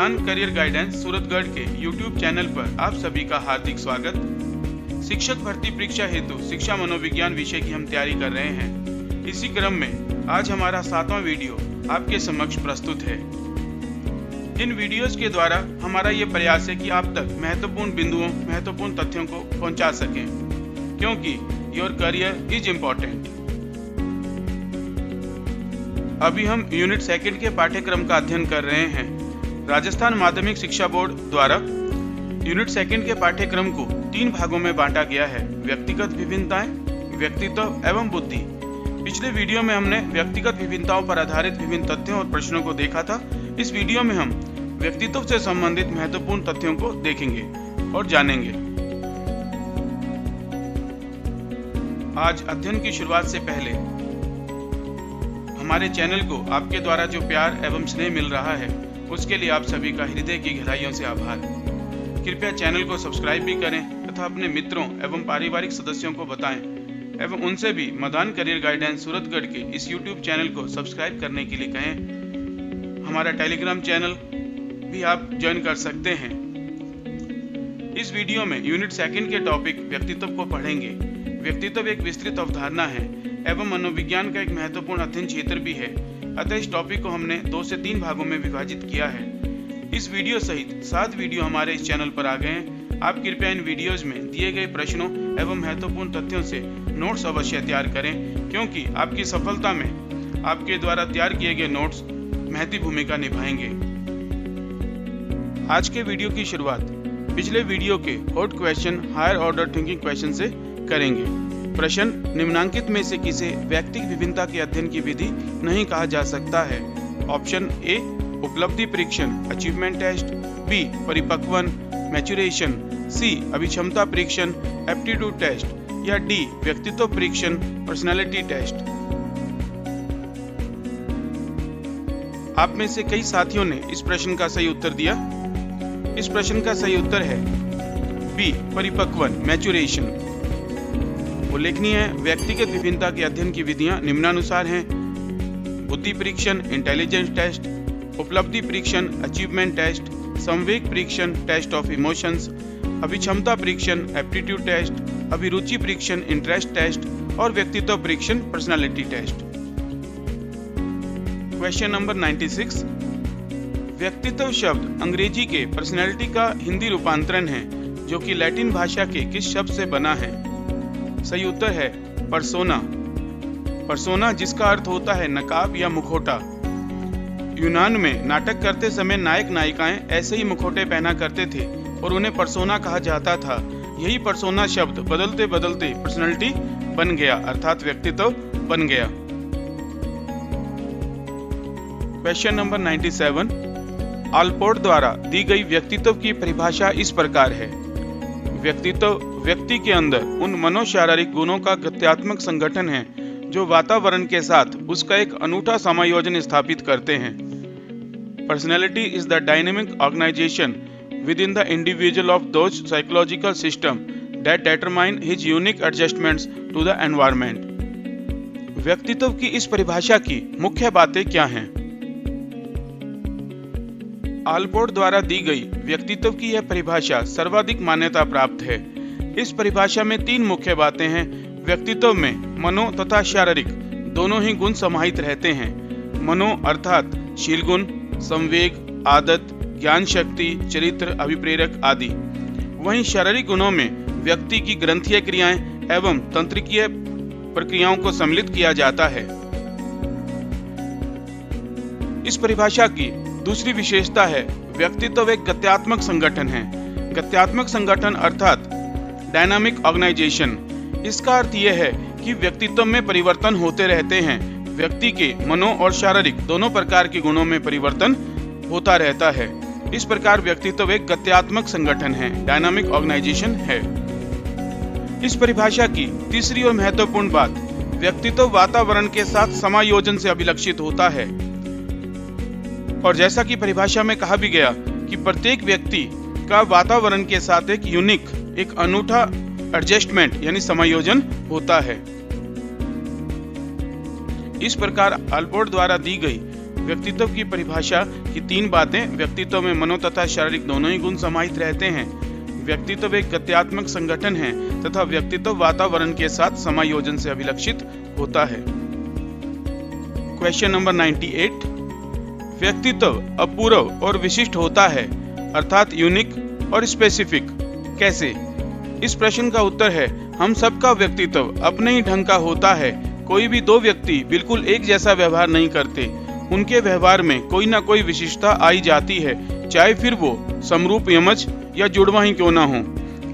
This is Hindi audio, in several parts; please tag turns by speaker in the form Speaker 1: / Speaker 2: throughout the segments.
Speaker 1: मदान करियर गाइडेंस सूरतगढ़ के YouTube चैनल पर आप सभी का हार्दिक स्वागत। शिक्षक भर्ती परीक्षा हेतु शिक्षा मनोविज्ञान विषय की हम तैयारी कर रहे हैं। इसी क्रम में आज हमारा 7वां वीडियो आपके समक्ष प्रस्तुत है। इन वीडियोस के द्वारा हमारा ये प्रयास है कि आप तक महत्वपूर्ण बिंदुओं, महत्वपूर्ण तथ्यों को पहुंचा सकें, क्योंकि योर करियर इज इम्पोर्टेंट। अभी हम यूनिट 2 के पाठ्यक्रम का अध्ययन कर रहे हैं। राजस्थान माध्यमिक शिक्षा बोर्ड द्वारा यूनिट 2 के पाठ्यक्रम को 3 भागों में बांटा गया है: व्यक्तिगत विभिन्नताएं, व्यक्तित्व एवं बुद्धि। पिछले वीडियो में हमने व्यक्तिगत विभिन्नताओं पर आधारित विभिन्न तथ्यों और प्रश्नों को देखा था। इस वीडियो में हम व्यक्तित्व से संबंधित महत्वपूर्ण तथ्यों को देखेंगे और जानेंगे। आज अध्ययन की शुरुआत से पहले हमारे चैनल को आपके द्वारा जो प्यार एवं स्नेह मिल रहा है, उसके लिए आप सभी का हृदय की गहराइयों से आभार। कृपया चैनल को सब्सक्राइब भी करें तथा अपने मित्रों एवं पारिवारिक सदस्यों को बताएं एवं उनसे भी मदान करियर गाइडेंस सूरतगढ़ के इस YouTube चैनल को सब्सक्राइब करने के लिए कहें। हमारा टेलीग्राम चैनल भी आप ज्वाइन कर सकते हैं। इस वीडियो में यूनिट 2 के टॉपिक व्यक्तित्व को पढ़ेंगे। व्यक्तित्व एक विस्तृत अवधारणा है एवं मनोविज्ञान का एक महत्वपूर्ण अध्ययन क्षेत्र भी है। अतः इस टॉपिक को हमने 2 से 3 भागों में विभाजित किया है। इस वीडियो सहित 7 वीडियो हमारे इस चैनल पर आ गए हैं। आप कृपया इन वीडियोज में दिए गए प्रश्नों एवं महत्वपूर्ण तथ्यों से नोट्स अवश्य तैयार करें, क्योंकि आपकी सफलता में आपके द्वारा तैयार किए गए नोट्स महती भूमिका निभाएंगे। आज के वीडियो की शुरुआत पिछले वीडियो के hot question higher order thinking question से करेंगे। प्रश्न: निम्नांकित में से किसे व्यक्तिगत विभिन्नता के अध्ययन की विधि नहीं कहा जा सकता है? ऑप्शन ए उपलब्धि परीक्षण अचीवमेंट टेस्ट, बी परिपक्वन मैच्योरेशन, सी अभिक्षमता परीक्षण एप्टीट्यूड टेस्ट, या डी व्यक्तित्व परीक्षण पर्सनालिटी टेस्ट। आप में से कई साथियों ने इस प्रश्न का सही उत्तर दिया। इस प्रश्न का सही उत्तर है बी परिपक्वन मैच्योरेशन। उल्लेखनीय है, व्यक्तिगत विभिन्नता के अध्ययन की विधियां निम्नानुसार हैं: बुद्धि परीक्षण इंटेलिजेंस टेस्ट, उपलब्धि परीक्षण अचीवमेंट टेस्ट, संवेग परीक्षण टेस्ट ऑफ इमोशंस, अभिक्षमता परीक्षण एप्टीट्यूड टेस्ट, अभिरुचि परीक्षण इंटरेस्ट टेस्ट और व्यक्तित्व परीक्षण पर्सनालिटी टेस्ट। Question number 96। व्यक्तित्व शब्द अंग्रेजी के पर्सनैलिटी का हिंदी रूपांतरण है, जो कि लैटिन भाषा के किस शब्द से बना है? सही उत्तर है पर्सोना। पर्सोना जिसका अर्थ होता है नकाब या मुखौटा। यूनान में नाटक करते समय नायक नायिकाएं ऐसे ही मुखौटे पहना करते थे और उन्हें पर्सोना कहा जाता था। यही पर्सोना शब्द बदलते बदलते पर्सनालिटी बन गया, अर्थात व्यक्तित्व बन गया। Question number 97। आलपोर्ट द्वारा दी गई व्यक्तित्व की परिभाषा इस प्रकार है: व्यक्तित्व व्यक्ति के अंदर उन मनोशारीरिक गुणों का गत्यात्मक संगठन है जो वातावरण के साथ उसका एक अनूठा समायोजन स्थापित करते हैं। Personality is the dynamic organisation within the individual of those psychological system that determine his unique adjustments to the environment. व्यक्तित्व की इस परिभाषा की मुख्य बातें क्या हैं? आलपोर्ट द्वारा दी गई व्यक्तित्व की यह परिभाषा सर्वाधिक मान्यता प्राप्त है। इस परिभाषा में 3 मुख्य बातें हैं। व्यक्तित्व में मनो तथा शारीरिक दोनों ही गुण समाहित रहते हैं। मनो अर्थात शील गुण, संवेग, आदत, ज्ञान शक्ति, चरित्र, अभिप्रेरक आदि। वहीं शारीरिक गुणों में व्यक्ति की ग्रंथीय क्रियाएं एवं तंत्रिकीय प्रक्रियाओं को सम्मिलित किया जाता है। इस परिभाषा की दूसरी विशेषता है व्यक्तित्व एक गत्यात्मक संगठन है। गत्यात्मक संगठन अर्थात डायनामिक ऑर्गेनाइजेशन। इसका अर्थ यह है कि व्यक्तित्व में परिवर्तन होते रहते हैं। व्यक्ति के मनो और शारीरिक दोनों प्रकार के गुणों में परिवर्तन होता रहता है। इस प्रकार व्यक्तित्व एक गत्यात्मक संगठन है, डायनामिक ऑर्गेनाइजेशन है। इस परिभाषा की तीसरी और महत्वपूर्ण बात, व्यक्तित्व वातावरण के साथ समायोजन से अभिलक्षित होता है। और जैसा कि परिभाषा में कहा भी गया कि प्रत्येक व्यक्ति का वातावरण के साथ एक यूनिक, एक अनूठा एडजस्टमेंट यानी समायोजन होता है। इस प्रकार आलपोर्ट द्वारा दी गई व्यक्तित्व की परिभाषा की 3 बातें। व्यक्तित्व में मनो तथा शारीरिक दोनों ही गुण समाहित रहते हैं। व्यक्तित्व एक गत्यात्मक संगठन है तथा व्यक्तित्व वातावरण के साथ समायोजन से अभिलक्षित होता है। Question number 98। व्यक्तित्व अपूर्व और विशिष्ट होता है, अर्थात यूनिक और स्पेसिफिक, कैसे? इस प्रश्न का उत्तर है, हम सबका व्यक्तित्व अपने ही ढंग का होता है। कोई भी 2 व्यक्ति बिल्कुल एक जैसा व्यवहार नहीं करते। उनके व्यवहार में कोई ना कोई विशिष्टता आई जाती है, चाहे फिर वो समरूप, यमज या जुड़वा ही क्यों ना हो।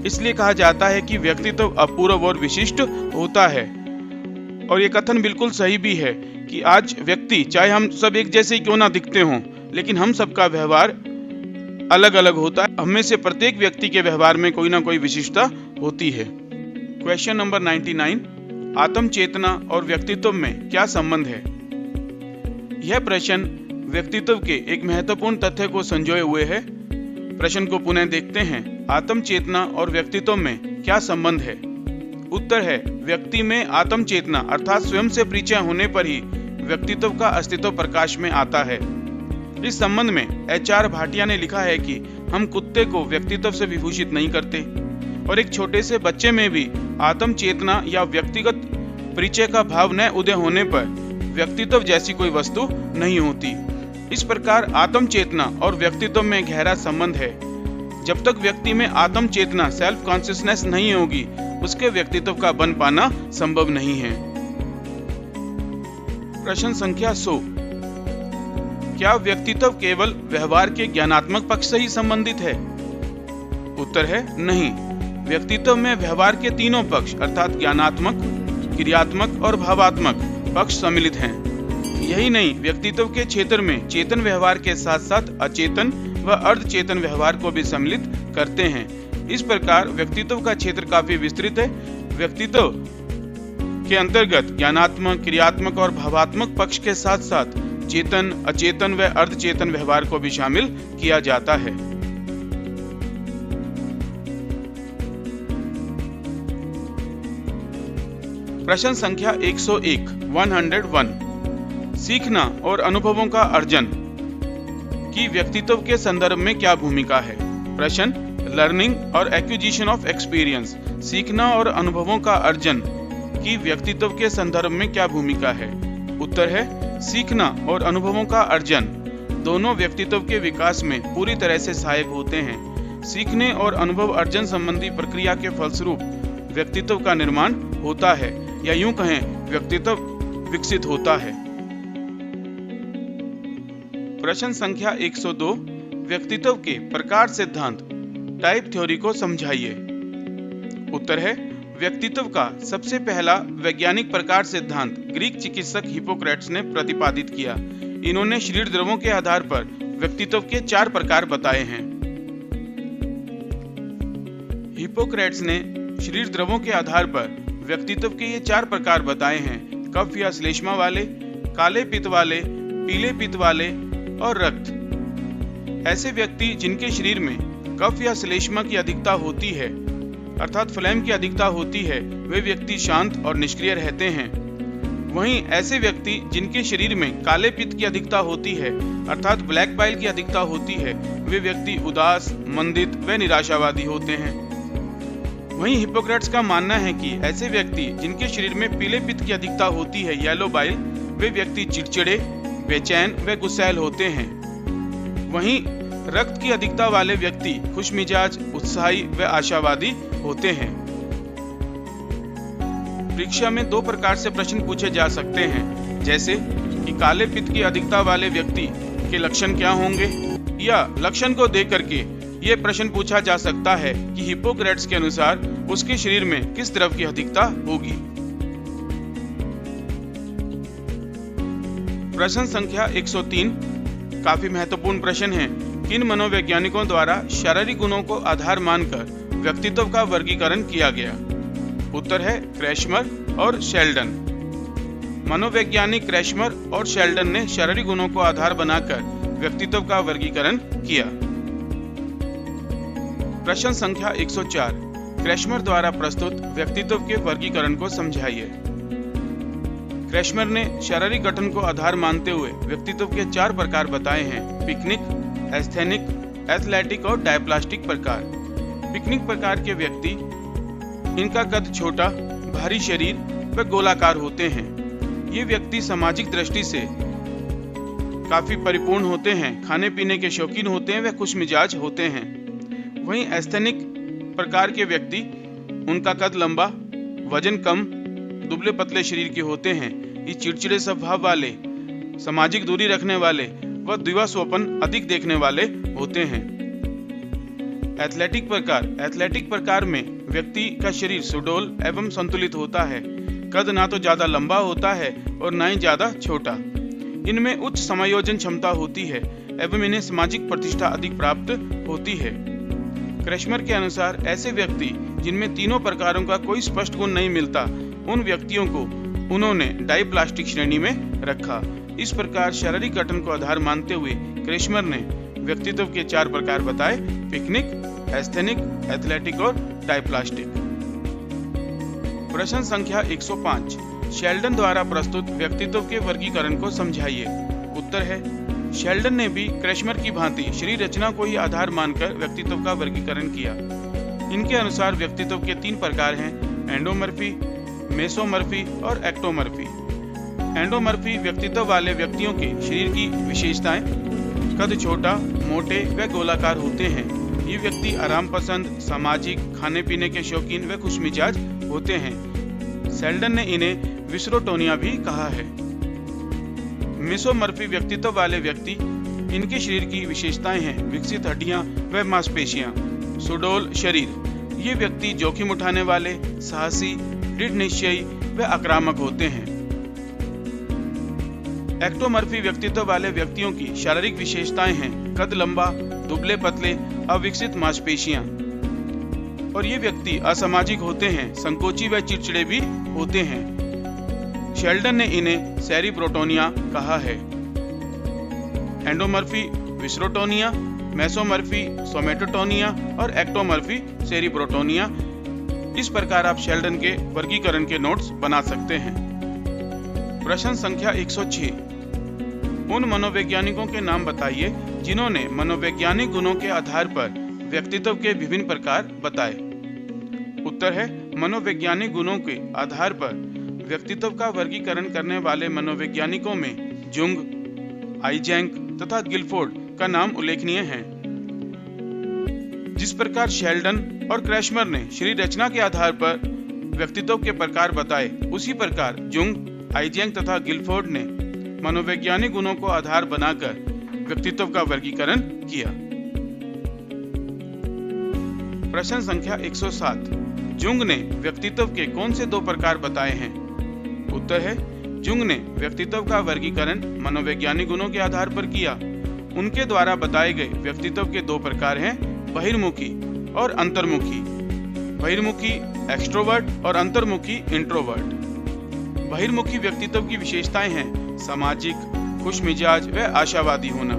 Speaker 1: इसलिए कहा जाता है कि व्यक्तित्व अपूर्व और विशिष्ट होता है। और ये कथन बिल्कुल सही भी है कि आज व्यक्ति, चाहे हम सब एक जैसे ही क्यों ना दिखते हों, लेकिन हम सबका व्यवहार अलग अलग होता है। हमें से प्रत्येक व्यक्ति के व्यवहार में कोई ना कोई विशिष्टता होती है। Question number 99। आत्म चेतना और व्यक्तित्व में क्या संबंध है? यह प्रश्न व्यक्तित्व के एक महत्वपूर्ण तथ्य को संजोए हुए है। प्रश्न को पुनः देखते हैं। आत्म चेतना और व्यक्तित्व में क्या संबंध है? उत्तर है, व्यक्ति में आत्म चेतना अर्थात स्वयं से परिचय होने पर ही व्यक्तित्व का अस्तित्व प्रकाश में आता है। इस संबंध में HR भाटिया ने लिखा है कि हम कुत्ते को व्यक्तित्व से विभूषित नहीं करते और एक छोटे से बच्चे में भी आत्म चेतना या व्यक्तिगत परिचय का भाव न उदय होने पर व्यक्तित्व जैसी कोई वस्तु नहीं होती। इस प्रकार आत्म चेतना और व्यक्तित्व में गहरा संबंध है। जब तक व्यक्ति में आत्म चेतना सेल्फ कॉन्शियसनेस नहीं होगी, उसके व्यक्तित्व का बन पाना संभव नहीं है। प्रश्न संख्या 100। क्या व्यक्तित्व केवल व्यवहार के ज्ञानात्मक पक्ष से ही संबंधित है? उत्तर है, नहीं। व्यक्तित्व में व्यवहार के तीनों पक्ष अर्थात ज्ञानात्मक, क्रियात्मक और भावात्मक पक्ष सम्मिलित हैं। यही नहीं, व्यक्तित्व के क्षेत्र में चेतन व्यवहार के साथ साथ अचेतन व अर्धचेतन व्यवहार को भी सम्मिलित करते हैं। इस प्रकार व्यक्तित्व का क्षेत्र काफी विस्तृत है। व्यक्तित्व के अंतर्गत ज्ञानात्मक, क्रियात्मक और भावात्मक पक्ष के साथ साथ चेतन, अचेतन व अर्धचेतन व्यवहार को भी शामिल किया जाता है। प्रश्न संख्या 101 सीखना और अनुभवों का अर्जन की व्यक्तित्व के संदर्भ में क्या भूमिका है? प्रश्न, लर्निंग और एक्विजिशन ऑफ एक्सपीरियंस, सीखना और अनुभवों का अर्जन की व्यक्तित्व के संदर्भ में क्या भूमिका है? उत्तर है, सीखना और अनुभवों का अर्जन दोनों व्यक्तित्व के विकास में पूरी तरह से सहायक होते हैं। सीखने और अनुभव अर्जन संबंधी प्रक्रिया के फलस्वरूप व्यक्तित्व का निर्माण होता है, या यूं कहें व्यक्तित्व विकसित होता है। प्रश्न संख्या 102 व्यक्तित्व के प्रकार सिद्धांत टाइप थ्योरी को समझाइए। उत्तर है, व्यक्तित्व का सबसे पहला वैज्ञानिक प्रकार सिद्धांत ग्रीक चिकित्सक हिप्पोक्रेट्स ने प्रतिपादित किया। इन्होंने शरीर द्रवों के आधार पर व्यक्तित्व के 4 प्रकार बताए हैं। हिप्पोक्रेट्स ने शरीर द्रवों के आधार पर व्यक्तित्व के ये 4 प्रकार बताए हैं: कफ या श्लेष्मा वाले, काले पित्त वाले, पीले पित्त वाले और रक्त। ऐसे व्यक्ति जिनके शरीर में कफ या श्लेष्मा की अधिकता होती है अर्थात फ्लेम की अधिकता होती है, वे व्यक्ति शांत और निष्क्रिय रहते हैं। वहीं ऐसे व्यक्ति जिनके शरीर में काले पित्त की अधिकता होती है अर्थात ब्लैक बाइल की अधिकता होती है, वे व्यक्ति उदास, मंदित व निराशावादी होते हैं। वहीं हिप्पोक्रेट्स का मानना है कि ऐसे व्यक्ति जिनके शरीर में पीले पित्त की अधिकता होती है, येलो बाइल, वे व्यक्ति चिड़चिड़े, बेचैन व गुस्सैल होते हैं। वहीं रक्त की अधिकता वाले व्यक्ति खुशमिजाज, उत्साही व आशावादी होते हैं। परीक्षा में 2 प्रकार से प्रश्न पूछे जा सकते हैं, जैसे कि काले पित्त की अधिकता वाले व्यक्ति के लक्षण क्या होंगे, या लक्षण को देख करके ये प्रश्न पूछा जा सकता है कि हिप्पोक्रेट्स के अनुसार उसके शरीर में किस द्रव की अधिकता होगी। प्रश्न संख्या 103 काफी महत्वपूर्ण प्रश्न है। किन मनोवैज्ञानिकों द्वारा शारीरिक गुणों को आधार मानकर व्यक्तित्व का वर्गीकरण किया गया? उत्तर है, क्रैशमर और शेल्डन। मनोवैज्ञानिक क्रैशमर और शेल्डन ने शारीरिक गुणों को आधार बनाकर व्यक्तित्व का वर्गीकरण किया। प्रश्न संख्या 104 क्रैशमर द्वारा प्रस्तुत व्यक्तित्व के वर्गीकरण को समझाइए। क्रेशमर ने शारीरिक गठन को आधार मानते हुए व्यक्तित्व के 4 प्रकार बताए हैं: पिकनिक, एस्थेनिक, एथलेटिक और डायप्लास्टिक प्रकार। पिकनिक प्रकार के व्यक्ति, इनका कद छोटा, भारी शरीर व गोलाकार होते हैं। ये व्यक्ति सामाजिक दृष्टि से काफी परिपूर्ण होते हैं, खाने पीने के शौकीन होते हैं व खुशमिजाज होते हैं। वहीं एस्थेनिक प्रकार के व्यक्ति, उनका कद लंबा, वजन कम, दुबले पतले शरीर के होते हैं। ये चिड़चिड़े स्वभाव वाले, सामाजिक दूरी रखने वाले व दिवास्वप्न अधिक देखने वाले होते हैं। एथलेटिक प्रकार में व्यक्ति का शरीर सुडौल एवं संतुलित होता है। कद ना तो ज्यादा लंबा होता है और ना ही ज्यादा छोटा। इनमें उच्च समायोजन क्षमता होती है एवं इन्हें सामाजिक प्रतिष्ठा अधिक प्राप्त होती है। क्रेशमर के अनुसार ऐसे व्यक्ति जिनमें तीनों प्रकारों का कोई स्पष्ट गुण नहीं मिलता, उन व्यक्तियों को उन्होंने डायप्लास्टिक श्रेणी में रखा। इस प्रकार शारीरिक गठन को आधार मानते हुए क्रेशमर ने व्यक्तित्व के 4 प्रकार बताए: पिकनिक, एस्थेनिक, एथलेटिक और डायप्लास्टिक। प्रश्न संख्या 105, शेल्डन द्वारा प्रस्तुत व्यक्तित्व के वर्गीकरण को समझाइए। उत्तर है, शेल्डन ने भी क्रेशमर की भांति शरीर रचना को ही आधार मानकर व्यक्तित्व का वर्गीकरण किया। इनके अनुसार व्यक्तित्व के 3 प्रकार हैं: एंडोमॉर्फी, मेसोमॉर्फी और एक्टोमॉर्फी। एंडोमॉर्फी व्यक्तित्व वाले व्यक्तियों के शरीर की विशेषताएं कद छोटा, मोटे व गोलाकार होते हैं। ये व्यक्ति आराम पसंद, सामाजिक, खाने पीने के शौकीन व खुशमिजाज होते हैं। शेल्डन ने इन्हें विसरोटोनिया भी कहा है। मेसोमॉर्फी व्यक्तित्व वाले व्यक्ति, इनके शरीर की विशेषताएं हैं: विकसित हड्डियां व मांसपेशियां, सुडौल शरीर। ये व्यक्ति जोखिम उठाने वाले, साहसी, दृढ़ निश्चयी व आक्रामक होते हैं। एक्टोमॉर्फी व्यक्तित्व वाले व्यक्तियों की शारीरिक विशेषताएं हैं: कद लंबा, दुबले पतले, अविकसित मांसपेशियां। और ये व्यक्ति असामाजिक होते हैं, संकोची व चिड़चिड़े भी होते हैं। शेल्डन ने इन्हें सेरिब्रोटोनिया कहा है। एंडोमॉर्फी विसरोटोनिया, मेसोमॉर्फी सोमेटोटोनिया और एक्टोमॉर्फी सेरिब्रोटोनिया। इस प्रकार आप शेल्डन के वर्गीकरण के नोट्स बना सकते हैं। प्रश्न संख्या 106, उन मनोवैज्ञानिकों के नाम बताइए जिन्होंने मनोवैज्ञानिक गुणों के आधार पर व्यक्तित्व के विभिन्न प्रकार बताए। उत्तर है, मनोवैज्ञानिक गुणों के आधार पर व्यक्तित्व का वर्गीकरण करने वाले मनोवैज्ञानिकों में जुंग, आइजैक तथा गिलफोर्ड का नाम उल्लेखनीय है। जिस प्रकार शेल्डन और क्रेशमर ने शरीर रचना के आधार पर व्यक्तित्व के प्रकार बताए, उसी प्रकार जुंग, आइजैक तथा गिलफोर्ड ने मनोवैज्ञानिक गुणों को आधार बनाकर व्यक्तित्व का वर्गीकरण किया। प्रश्न संख्या 107, जुंग ने व्यक्तित्व के कौन से 2 प्रकार बताए हैं? उत्तर है, जुंग ने व्यक्तित्व का वर्गीकरण मनोवैज्ञानिक गुणों के आधार पर किया। उनके द्वारा बताए गए व्यक्तित्व के 2 प्रकार हैं: बहिर्मुखी और अंतर्मुखी। बहिर्मुखी एक्सट्रोवर्ट और अंतर्मुखी इंट्रोवर्ट। बहिर्मुखी व्यक्तित्व की विशेषताएं हैं: सामाजिक, खुशमिजाज व आशावादी होना।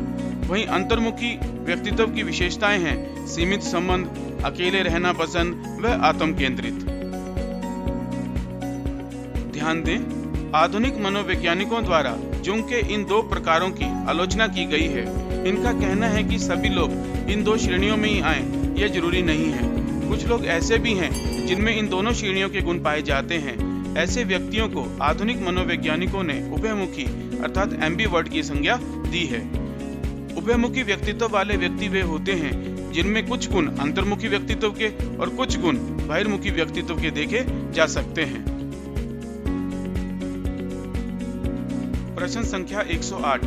Speaker 1: वहीं अंतर्मुखी व्यक्तित्व की विशेषताएं हैं: सीमित संबंध, अकेले रहना पसंद व आत्म केंद्रित। ध्यान दें, आधुनिक मनोवैज्ञानिकों द्वारा जुंग के इन 2 प्रकारों की आलोचना की गई है। इनका कहना है कि सभी लोग इन 2 श्रेणियों में ही आए, यह जरूरी नहीं है। कुछ लोग ऐसे भी हैं जिनमें इन दोनों श्रेणियों के गुण पाए जाते हैं। ऐसे व्यक्तियों को आधुनिक मनोवैज्ञानिकों ने उभयमुखी अर्थात एम्बिवर्ट की संज्ञा दी है। उभयमुखी व्यक्तित्व वाले व्यक्ति वे होते हैं जिनमें कुछ गुण अंतर्मुखी व्यक्तित्व के और कुछ गुण बहिर्मुखी व्यक्तित्व के देखे जा सकते हैं। प्रश्न संख्या 108,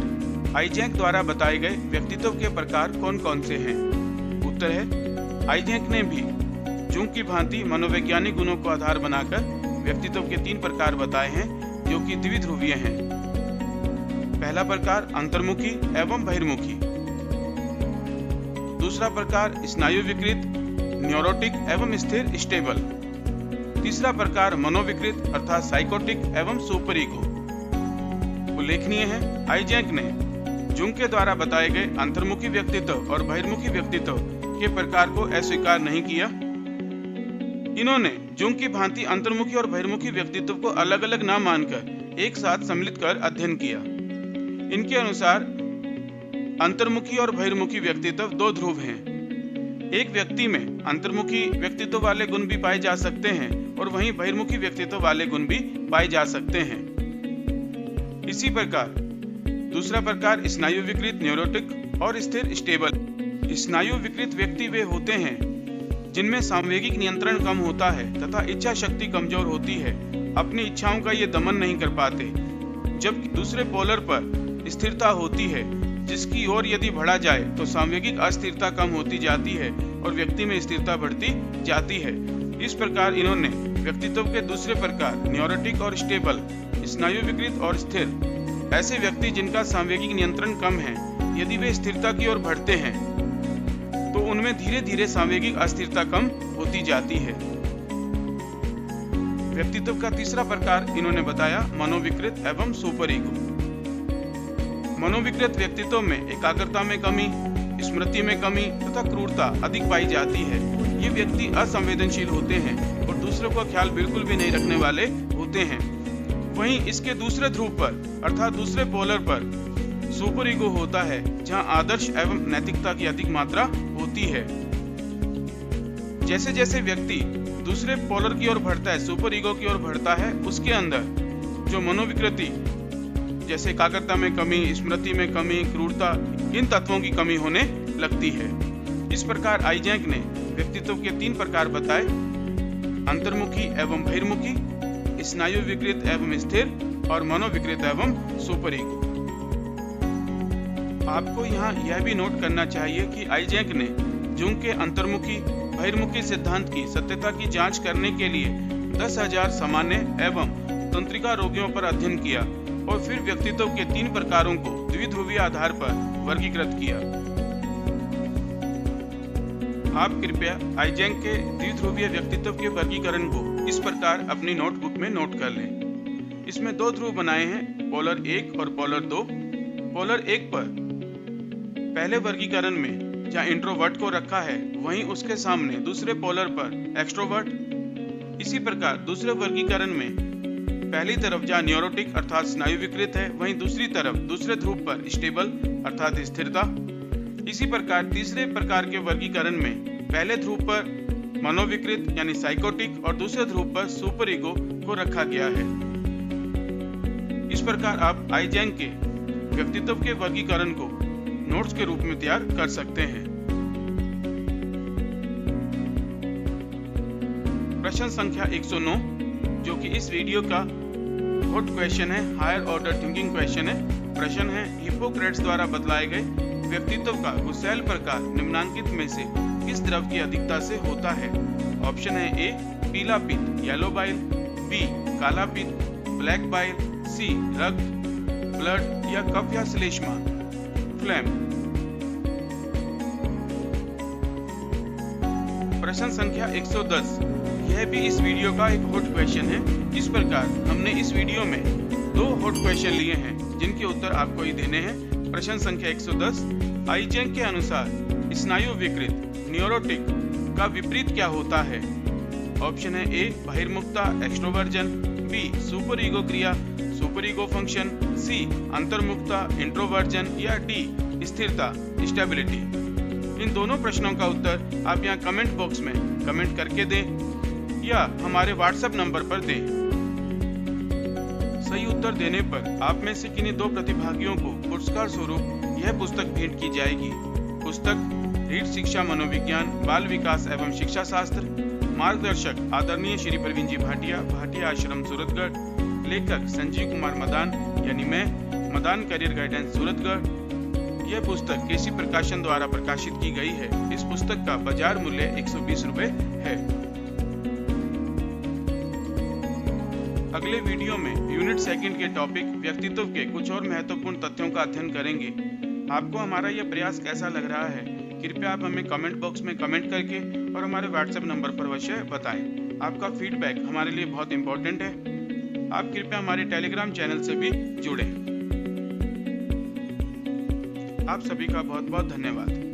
Speaker 1: आइजैक द्वारा बताए गए व्यक्तित्व के प्रकार कौन कौन से हैं? उत्तर है, आइजैक ने भी जुंग की भांति मनोवैज्ञानिक गुणों को आधार बनाकर व्यक्तित्व के 3 प्रकार बताए हैं, जो कि द्विध्रुवीय हैं। पहला प्रकार अंतर्मुखी एवं बहिर्मुखी। दूसरा प्रकार स्नायु विकृत, न्यूरोटिक एवं स्थिर स्टेबल। तीसरा प्रकार मनोविकृत अर्थात साइकोटिक एवं सुपर ईगो। उल्लेखनीय है, आइजैक ने जुंग के द्वारा बताए गए अंतर्मुखी व्यक्तित्व और बहिर्मुखी व्यक्तित्व के प्रकार को अस्वीकार नहीं किया। इन्होंने जुंग की भांति अंतर्मुखी और बहिर्मुखी व्यक्तित्व को अलग अलग नाम मानकर एक साथ सम्मिलित कर अध्ययन किया। इनके अनुसार अंतर्मुखी और बहिर्मुखी व्यक्तित्व दो ध्रुव हैं। एक व्यक्ति में अंतर्मुखी व्यक्तित्व वाले गुण भी पाए जा सकते हैं और वहीं बहिर्मुखी व्यक्तित्व वाले गुण भी पाए जा सकते हैं। इसी प्रकार दूसरा प्रकार स्नायु विकृत न्यूरोटिक और स्थिर स्टेबल। स्नायु विकृत व्यक्ति वे होते हैं जिनमें सामवेगिक नियंत्रण कम होता है तथा इच्छा शक्ति कमजोर होती है, अपनी इच्छाओं का ये दमन नहीं कर पाते। जबकि दूसरे पोलर पर स्थिरता होती है, जिसकी ओर यदि बढ़ा जाए तो सामवेगिक अस्थिरता कम होती जाती है और व्यक्ति में स्थिरता बढ़ती जाती है। इस प्रकार इन्होंने व्यक्तित्व के दूसरे प्रकार न्यूरोटिक और स्टेबल, स्नायु विकृत और स्थिर, ऐसे व्यक्ति जिनका सामवेगिक नियंत्रण कम है, यदि वे स्थिरता की ओर बढ़ते हैं तो उनमें धीरे धीरे सामवेगिक अस्थिरता कम होती जाती है। व्यक्तित्व का तीसरा प्रकार इन्होंने बताया मनोविकृत एवं सुपर ईगो। मनोविकृत व्यक्तित्व में एकाग्रता में कमी, स्मृति में कमी तथा क्रूरता अधिक पाई जाती है। ये व्यक्ति असंवेदनशील होते हैं और दूसरों का ख्याल बिल्कुल भी नहीं रखने वाले होते हैं। वहीं इसके दूसरे ध्रुव पर अर्थात दूसरे पोलर पर सुपर ईगो होता है, जहां आदर्श एवं नैतिकता की अधिक मात्रा होती है। जैसे जैसे व्यक्ति दूसरे पोलर की ओर बढ़ता है, सुपर ईगो की ओर बढ़ता है, उसके अंदर जो मनोविकृति जैसे एकाग्रता में कमी, स्मृति में कमी, क्रूरता, इन तत्वों की कमी होने लगती है। इस प्रकार आइजैक ने व्यक्तित्व के 3 प्रकार बताए: अंतर्मुखी एवं बहिर्मुखी, स्नायु विकृत एवं स्थिर और मनोविकृत एवं सुपर ईगो। आपको यहाँ यह भी नोट करना चाहिए कि आइजैक ने जुंग के अंतर्मुखी बहिर्मुखी सिद्धांत की सत्यता की जांच करने के लिए 10,000 सामान्य एवं तंत्रिका रोगियों पर अध्ययन किया और फिर व्यक्तित्व के 3 प्रकारों को द्विध्रुवीय आधार पर वर्गीकृत किया। आप कृपया आइजैक के द्विध्रुवीय व्यक्तित्व के वर्गीकरण को इस प्रकार अपनी नोटबुक में नोट कर लें। इसमें 2 ध्रुव बनाए हैं, पोलर 1 और पोलर 2। पोलर 1 पर पहले वर्गीकरण में जहाँ इंट्रोवर्ट को रखा है, वहीं उसके सामने दूसरे पोलर पर एक्सट्रोवर्ट। इसी प्रकार दूसरे वर्गीकरण में पहली तरफ जहाँ न्यूरोटिक अर्थात स्नायु विकृत है, वहीं दूसरी तरफ दूसरे ध्रुव पर स्टेबल अर्थात स्थिरता। इसी प्रकार तीसरे प्रकार के वर्गीकरण में पहले ध्रुव पर मनोविकृत यानी साइकोटिक और दूसरे ध्रुव पर सुपर ईगो को रखा गया है। इस प्रकार आप आइजैक के व्यक्तित्व के वर्गीकरण को नोट्स के रूप में तैयार कर सकते हैं। प्रश्न संख्या 109, जो कि इस वीडियो का हॉट क्वेश्चन है, हायर ऑर्डर थिंकिंग क्वेश्चन है। प्रश्न है, हिप्पोक्रेट्स द्वारा बतलाए गए व्यक्तित्व का गुस्सैल प्रकार निम्नांकित में से किस द्रव की अधिकता से होता है? ऑप्शन है ए पीला पित्त येलो बाइल, बी काला पित्त ब्लैक बाइल, सी रक्त ब्लड या कफ या श्लेष्मा फ्लैम। प्रश्न संख्या 110, यह भी इस वीडियो का एक हॉट क्वेश्चन है। इस प्रकार हमने इस वीडियो में 2 हॉट क्वेश्चन लिए हैं जिनके उत्तर आपको ही देने हैं। प्रश्न संख्या 110, आइजैक के अनुसार स्नायु विकृत न्यूरोटिक का विपरीत क्या होता है? ऑप्शन है ए बहिर्मुखता एक्सट्रोवर्जन, बी सुपर ईगो क्रिया सुपर ईगो फंक्शन, सी अंतर्मुखता इंट्रोवर्जन या डी स्थिरता स्टेबिलिटी। इन दोनों प्रश्नों का उत्तर आप यहाँ कमेंट बॉक्स में कमेंट करके दें या हमारे व्हाट्सएप नंबर पर दें। सही उत्तर देने पर आप में से किन्हीं 2 प्रतिभागियों को पुरस्कार स्वरूप यह पुस्तक भेंट की जाएगी। पुस्तक रीढ़ शिक्षा मनोविज्ञान बाल विकास एवं शिक्षा शास्त्र, मार्गदर्शक आदरणीय श्री प्रवीण जी भाटिया, भाटिया आश्रम सूरतगढ़, लेखक संजीव कुमार मदान यानी मैं, मदान करियर गाइडेंस सूरतगढ़। यह पुस्तक केसी प्रकाशन द्वारा प्रकाशित की गई है। इस पुस्तक का बाजार मूल्य 120 रुपए है। अगले वीडियो में यूनिट 2 के टॉपिक व्यक्तित्व के कुछ और महत्वपूर्ण तथ्यों का अध्ययन करेंगे। आपको हमारा यह प्रयास कैसा लग रहा है, कृपया आप हमें कमेंट बॉक्स में कमेंट करके और हमारे व्हाट्सएप नंबर पर अवश्य बताएं। आपका फीडबैक हमारे लिए बहुत इंपॉर्टेंट है। आप कृपया हमारे टेलीग्राम चैनल से भी जुड़ें। आप सभी का बहुत बहुत धन्यवाद।